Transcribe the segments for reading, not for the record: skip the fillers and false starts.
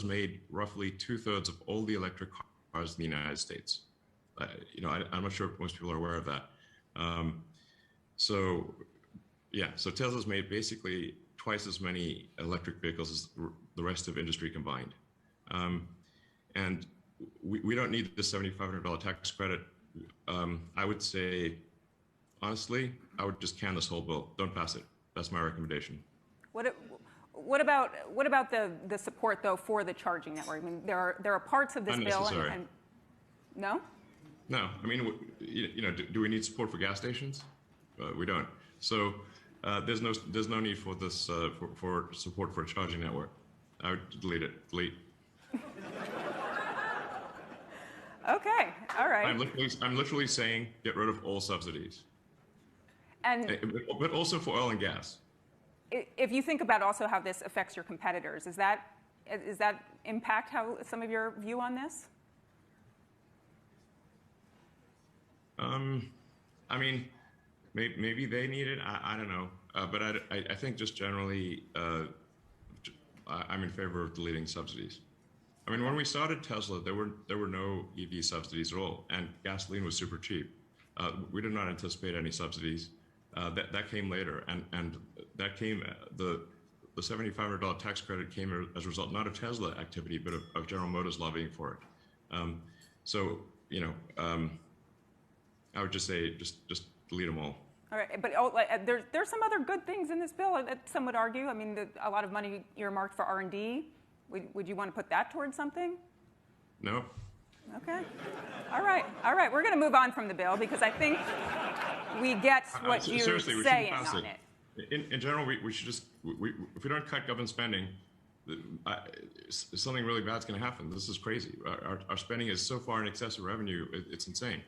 Tesla's made roughly 2/3 of all the electric cars in the United States. I'm not sure if most people are aware of that. So Tesla's made basically twice as many electric vehicles as the rest of industry combined. And we don't need the $7,500 tax credit. I would say, honestly, I would just can this whole bill. Don't pass it. That's my recommendation. What about the support though for the charging network? I mean, there are parts of this bill and no. No, I mean, do we need support for gas stations? We don't. So there's no need for this for support for a charging network. I would delete it. Delete. Okay. All right. I'm literally saying get rid of all subsidies. But also for oil and gas. If you think about also how this affects your competitors, does that impact how some of your view on this? I mean, maybe they need it. I don't know. But I think just generally, I'm in favor of deleting subsidies. I mean, when we started Tesla, there were no EV subsidies at all, and gasoline was super cheap. We did not anticipate any subsidies. That came later, and that came the $7,500 tax credit came as a result not of Tesla activity, but of General Motors lobbying for it. So I would just say just delete them all. All right, but there's some other good things in this bill that some would argue. I mean, a lot of money earmarked for R&D. Would you want to put that towards something? No. Okay. All right. We're going to move on from the bill because I think we get what you're saying on it. In general, we should just if we don't cut government spending, something really bad's going to happen. This is crazy. Our spending is so far in excess of revenue, it's insane.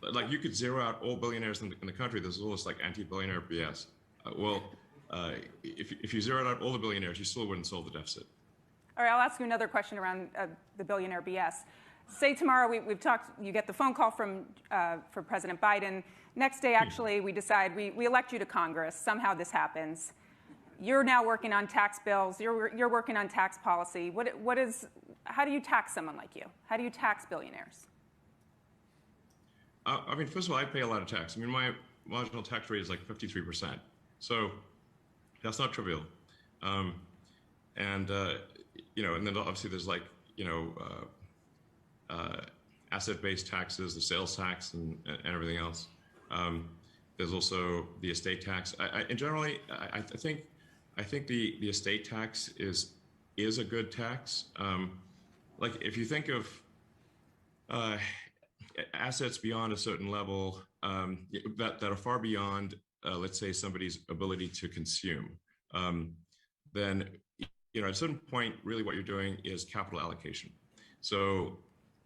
Like you could zero out all billionaires in the country. This is all this like anti-billionaire BS. If you zeroed out all the billionaires, you still wouldn't solve the deficit. All right, I'll ask you another question around the billionaire BS. Say tomorrow we've talked. You get the phone call from President Biden. Next day, actually, we decide we elect you to Congress. Somehow this happens. You're now working on tax bills. You're working on tax policy. How do you tax someone like you? How do you tax billionaires? I mean, first of all, I pay a lot of tax. I mean, my marginal tax rate is like 53%. So that's not trivial. And then obviously there's like, asset-based taxes, the sales tax and everything else. There's also the estate tax. I think the estate tax is a good tax. Like if you think of assets beyond a certain level that are far beyond, let's say, somebody's ability to consume, then at a certain point, really what you're doing is capital allocation. So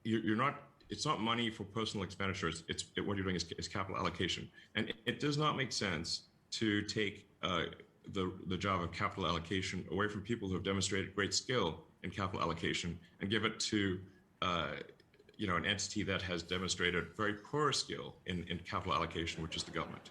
it's not money for personal expenditures. What you're doing is capital allocation. And it does not make sense to take the job of capital allocation away from people who have demonstrated great skill in capital allocation and give it to an entity that has demonstrated very poor skill in capital allocation, which is the government.